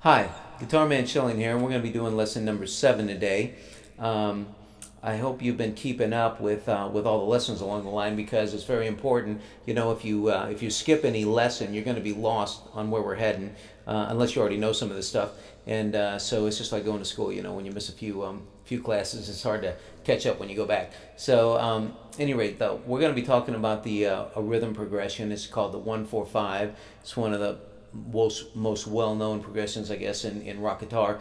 Hi, Guitar Man Chilling here, and we're going to be doing lesson number 7 today. I hope you've been keeping up with all the lessons along the line, because it's very important. You know, if you skip any lesson, you're going to be lost on where we're heading, unless you already know some of this stuff. And so it's just like going to school. You know, when you miss a few classes, it's hard to catch up when you go back. So, any rate, though, we're going to be talking about a rhythm progression. It's called the 1-4-5. It's one of the most well-known progressions, I guess, in rock guitar.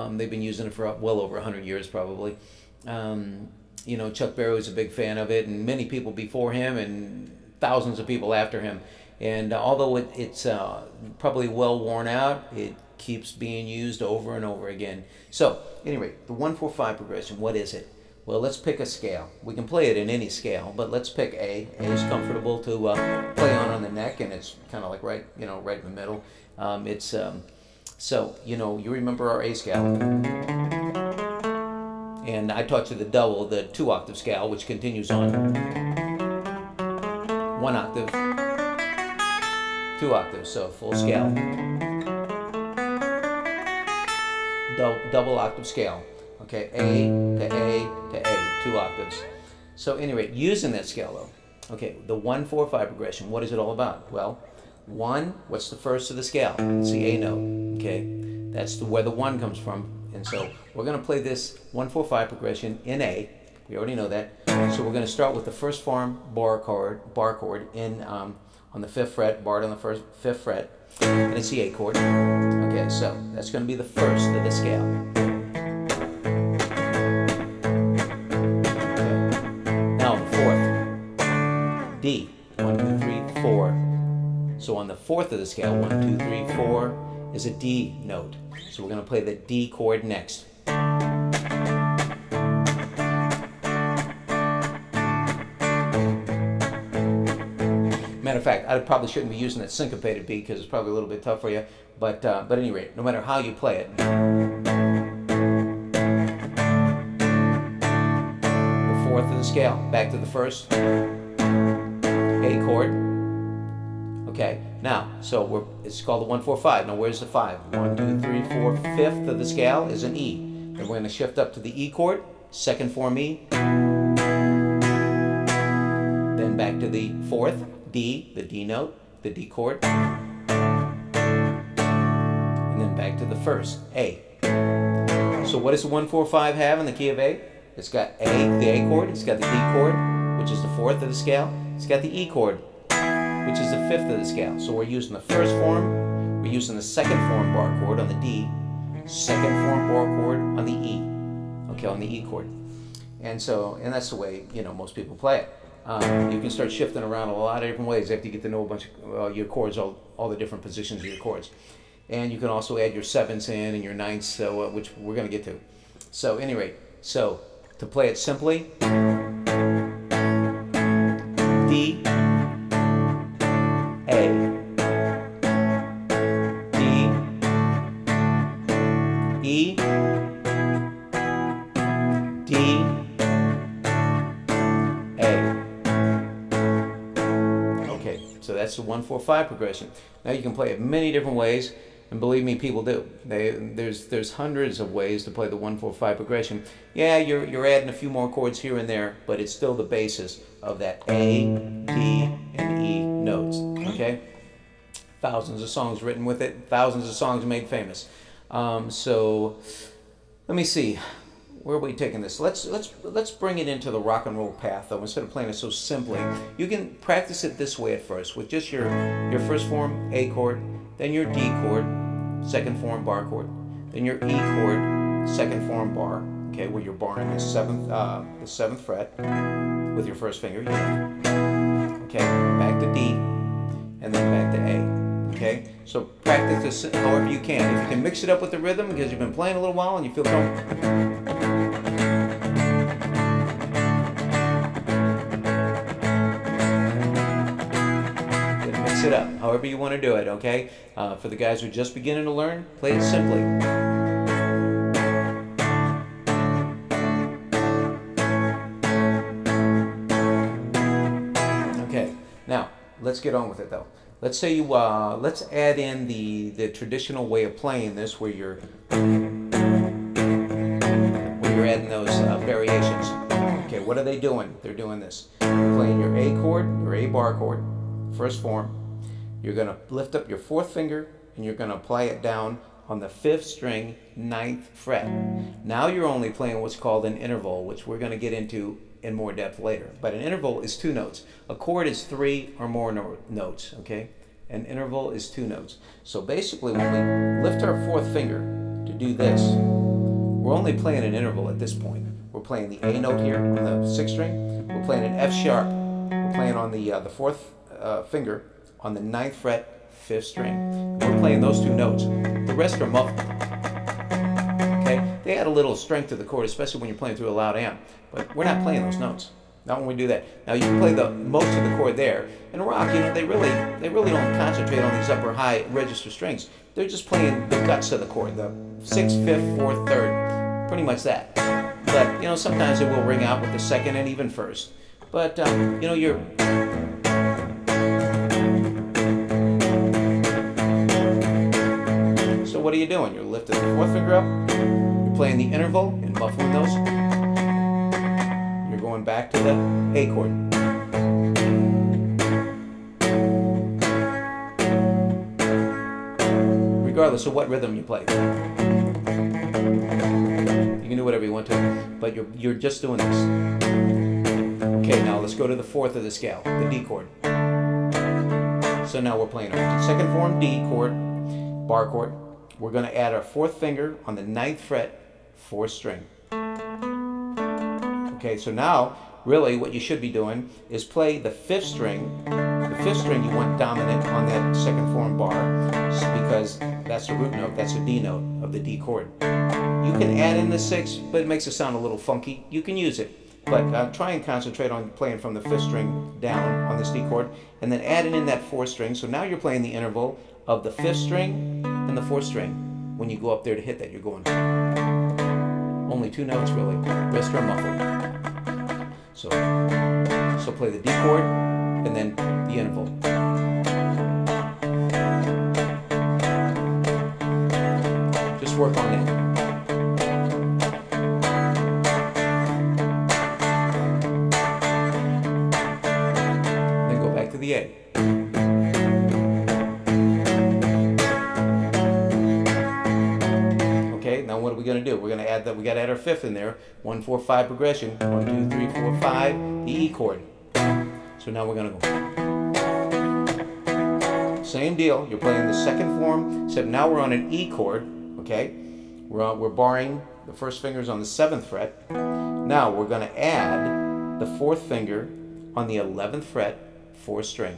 They've been using it for well over 100 years, probably. You know, Chuck Berry was a big fan of it, and many people before him, and thousands of people after him. And although it's probably well worn out, it keeps being used over and over again. So, anyway, the 1-4-5 progression. What is it? Well, let's pick a scale. We can play it in any scale, but let's pick A. A is comfortable to play on the neck, and it's kind of like right in the middle. So you remember our A scale, and I taught you the 2-octave scale, which continues on 1 octave, 2 octaves, so full scale, double octave scale. Okay, A to A to A, 2 octaves. So anyway, using that scale though, okay, the 1-4-5 progression, what is it all about? Well, 1, what's the first of the scale? It's the A note, okay? That's where the 1 comes from. And so we're going to play this 1-4-5 progression in A. We already know that. So we're going to start with the first form bar chord on the 5th fret, barred on the 5th fret, and it's the A chord. Okay, so that's going to be the first of the scale. D, 1, 2, 3, 4. So on the 4th of the scale, 1, 2, 3, 4 is a D note. So we're going to play the D chord next. Matter of fact, I probably shouldn't be using that syncopated beat because it's probably a little bit tough for you. But at any rate, no matter how you play it, the 4th of the scale, back to the 1st. A chord. Okay, now, so it's called the 1-4-5. Now, where's the 5? 1, 2, 3, 4, 5th of the scale is an E. Then we're going to shift up to the E chord, 2nd form E. Then back to the 4th, D, the D note, the D chord. And then back to the 1st, A. So what does the 1-4-5 have in the key of A? It's got A, the A chord. It's got the D chord, which is the 4th of the scale. It's got the E chord, which is the 5th of the scale. So we're using the 1st form, we're using the 2nd form bar chord on the D, 2nd form bar chord on the E, okay, on the E chord. And that's the way, most people play it. You can start shifting around a lot of different ways after you get to know a bunch of your chords, all the different positions of your chords. And you can also add your 7ths in and your 9ths, which we're going to get to. So anyway, so to play it simply, D, A, D, E, D, A. Okay, so that's the 1-4-5 progression. Now you can play it many different ways, and believe me, people do. There's hundreds of ways to play the 1-4-5 progression. Yeah, you're adding a few more chords here and there, but it's still the basis of that A, D, and E notes. Okay, thousands of songs written with it, thousands of songs made famous. So let me see, where are we taking this? Let's bring it into the rock and roll path, though. Instead of playing it so simply, you can practice it this way at first, with just your 1st form A chord, then your D chord, 2nd form bar chord, then your E chord, 2nd form bar, okay, where you're barring the 7th fret with your 1st finger, okay, back to D, and then back to A, okay? So practice this however you can. If you can mix it up with the rhythm, because you've been playing a little while and you feel comfortable. Mix it up, however you want to do it, okay? For the guys who are just beginning to learn, play it simply. Okay, now let's get on with it though. let's say you let's add in the traditional way of playing this, where you're adding those variations. Okay, what are they doing? They're doing this. You're playing your A chord, your A bar chord, first form. You're going to lift up your fourth finger and you're going to apply it down on the 5th string, 9th fret. Now you're only playing what's called an interval, which we're going to get into in more depth later. But an interval is 2 notes. A chord is 3 or more notes, okay? An interval is 2 notes. So basically, when we lift our fourth finger to do this, we're only playing an interval at this point. We're playing the A note here on the 6th string. We're playing an F sharp. We're playing on the 4th finger on the 9th fret, 5th string. We're playing those 2 notes. The rest are muffled. Okay? They add a little strength to the chord, especially when you're playing through a loud amp. But we're not playing those notes. Not when we do that. Now you can play the most of the chord there. In rock, you know, they really don't concentrate on these upper high register strings. They're just playing the guts of the chord, the 6th, 5th, 4th, 3rd, pretty much that. But you know, sometimes it will ring out with the 2nd and even 1st. But you know, you're so what are you doing? You're lifting the 4th finger up. You're playing the interval and muffling those. You're going back to the A chord. Regardless of what rhythm you play. You can do whatever you want to, but you're just doing this. Okay, now let's go to the 4th of the scale, the D chord. So now we're playing our 2nd form D chord, bar chord. We're going to add our 4th finger on the 9th fret, 4th string. Okay, so now, really what you should be doing is play the 5th string. The 5th string you want dominant on that 2nd form bar, because that's the root note, that's the D note of the D chord. You can add in the 6th, but it makes it sound a little funky. You can use it, but try and concentrate on playing from the 5th string down on this D chord, and then adding in that 4th string. So now you're playing the interval of the 5th string and the 4th string. When you go up there to hit that, you're going only 2 notes really. Rest are muffled. So play the D chord and then the interval. Just work on it. Then go back to the A. Okay, now what are we going to do? We're going to add that. We got to add our 5th in there. 1, 4, 5 progression. 1, 2, 3, 4, 5. The E chord. So now we're going to go. Same deal. You're playing the 2nd form, except now we're on an E chord. Okay, we're barring the 1st fingers on the 7th fret. Now we're going to add the 4th finger on the 11th fret, 4th string.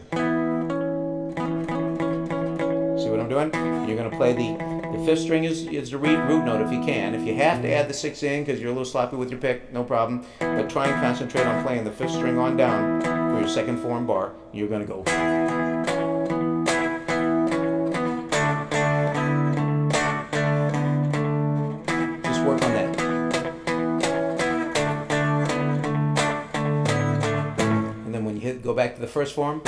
See what I'm doing? You're going to play the 5th string is the root note if you can. If you have to add the 6th in because you're a little sloppy with your pick, no problem. But try and concentrate on playing the 5th string on down for your 2nd form bar. You're going to go. Just work on that. And then when you go back to the 1st form.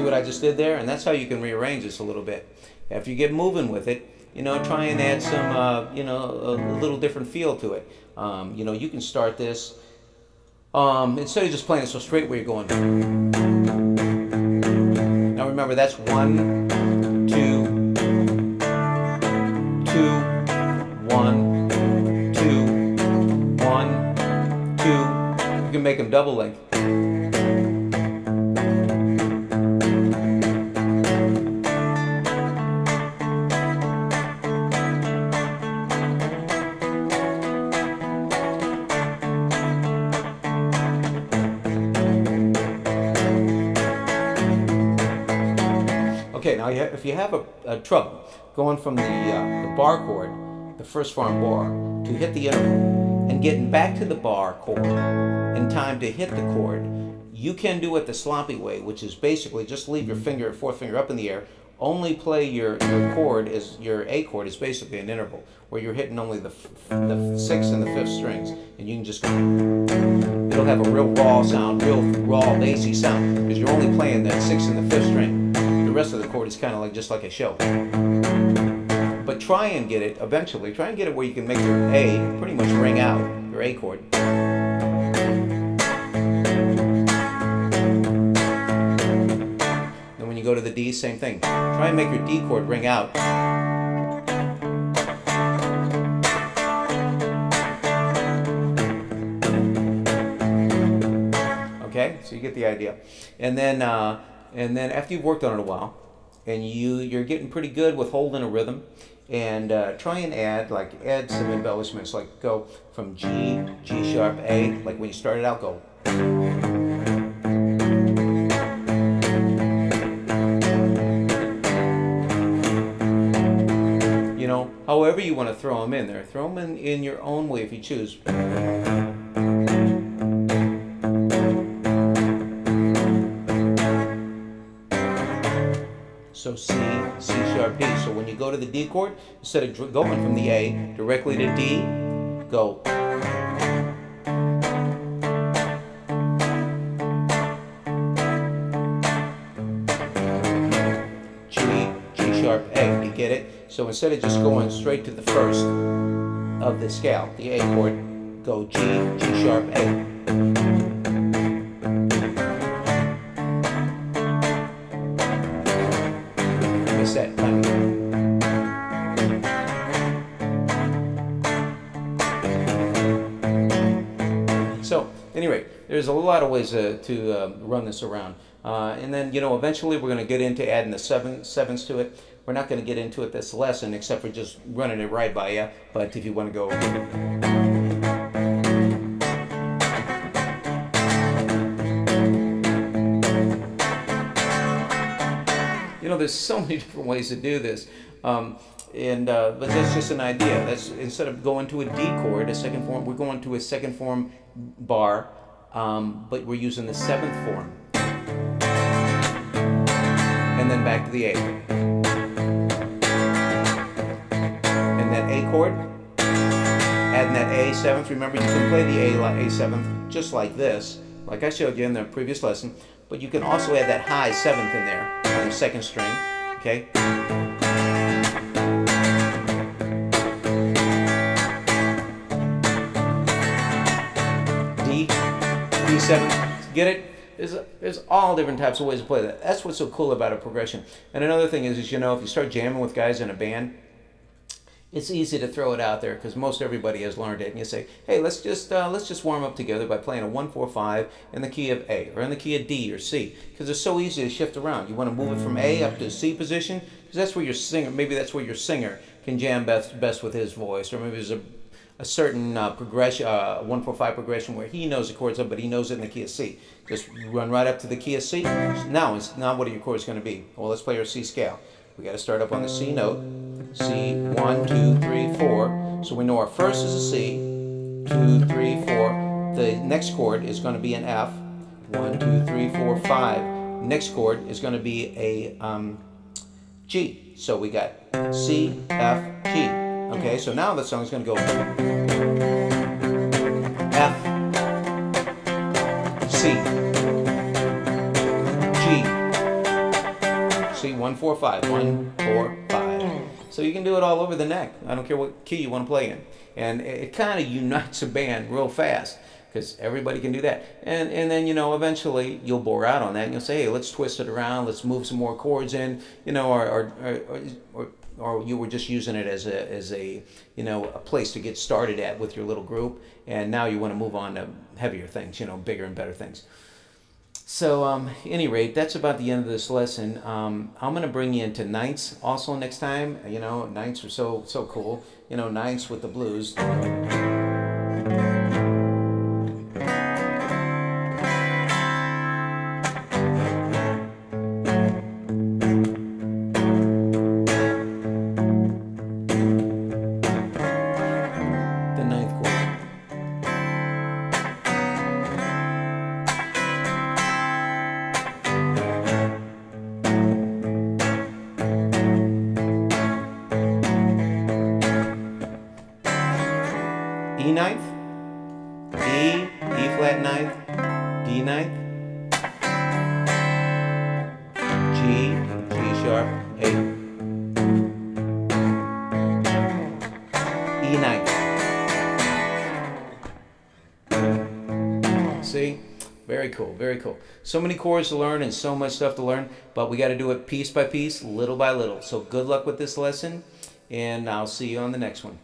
I just did there, and that's how you can rearrange this a little bit. After you get moving with it, you know, try and add some, you know, a little different feel to it. You know, you can start this instead of just playing it so straight where you're going. Now remember, that's 1, 2, 2, 1, 2, 1, 2. You can make them double length. Okay, now if you have a trouble going from the bar chord, the 1st form bar, to hit the interval, and getting back to the bar chord in time to hit the chord, you can do it the sloppy way, which is basically just leave your 4th finger up in the air, only play your chord is your A chord is basically an interval where you're hitting only the 6th and the 5th strings, and you can just go. It'll have a real raw sound, real raw bassy sound, because you're only playing that 6th and the 5th string. The rest of the chord is kind of like just like a show. But try and get it eventually. Try and get it where you can make your A pretty much ring out, your A chord. Then when you go to the D, same thing. Try and make your D chord ring out. Okay, so you get the idea. And then after you've worked on it a while, and you're getting pretty good with holding a rhythm, and try and add some embellishments, like go from G, G sharp, A, like when you started out, go. You know, however you want to throw them in there. Throw them in your own way if you choose. So C, C sharp, D. So when you go to the D chord, instead of going from the A directly to D, go. G, G sharp, A. You get it? So instead of just going straight to the first of the scale, the A chord, go G, G sharp, A. Set timing. So, at any rate, there's a lot of ways to run this around. And then, you know, eventually we're going to get into adding the sevenths to it. We're not going to get into it this lesson, except for just running it right by you. But if you want to go... You know, there's so many different ways to do this, but that's just an idea. That's instead of going to a D chord, a second form, we're going to a second form bar, but we're using the 7th form, and then back to the A, and that A chord, adding that A 7th. Remember, you can play the A 7th just like this, like I showed you in the previous lesson. But you can also add that high 7th in there on the 2nd string, okay? D, D7, get it? There's all different types of ways to play that. That's what's so cool about a progression. And another thing is, you know, if you start jamming with guys in a band, it's easy to throw it out there because most everybody has learned it, and you say, "Hey, let's just warm up together by playing a 1-4-5 in the key of A or in the key of D or C," because it's so easy to shift around. You want to move it from A up to C position because that's where your singer, maybe that's where your singer can jam best with his voice, or maybe there's a certain progression, 1-4-5 progression where he knows the chords up, but he knows it in the key of C. Just run right up to the key of C. Now what are your chords going to be? Well, let's play our C scale. We got to start up on the C note. C, 1, 2, 3, 4. So we know our first is a C, 2, 3, 4. The next chord is going to be an F, 1, 2, 3, 4, 5. Next chord is going to be a G. So we got C, F, G. Okay, so now the song is going to go F, C, G. See, 1, 4, 5. 1, 4, 5. So you can do it all over the neck. I don't care what key you want to play in. And it kind of unites a band real fast because everybody can do that. And then, you know, eventually you'll bore out on that and you'll say, hey, let's twist it around. Let's move some more chords in, you know, or you were just using it as a you know, a place to get started at with your little group. And now you want to move on to heavier things, you know, bigger and better things. So, at any rate, that's about the end of this lesson. I'm going to bring you into ninths also next time. You know, ninths are so cool. You know, ninths with the blues. The ninth chord. ninth, G, G sharp, A, E ninth. See? Very cool, very cool. So many chords to learn and so much stuff to learn, but we got to do it piece by piece, little by little. So good luck with this lesson, and I'll see you on the next one.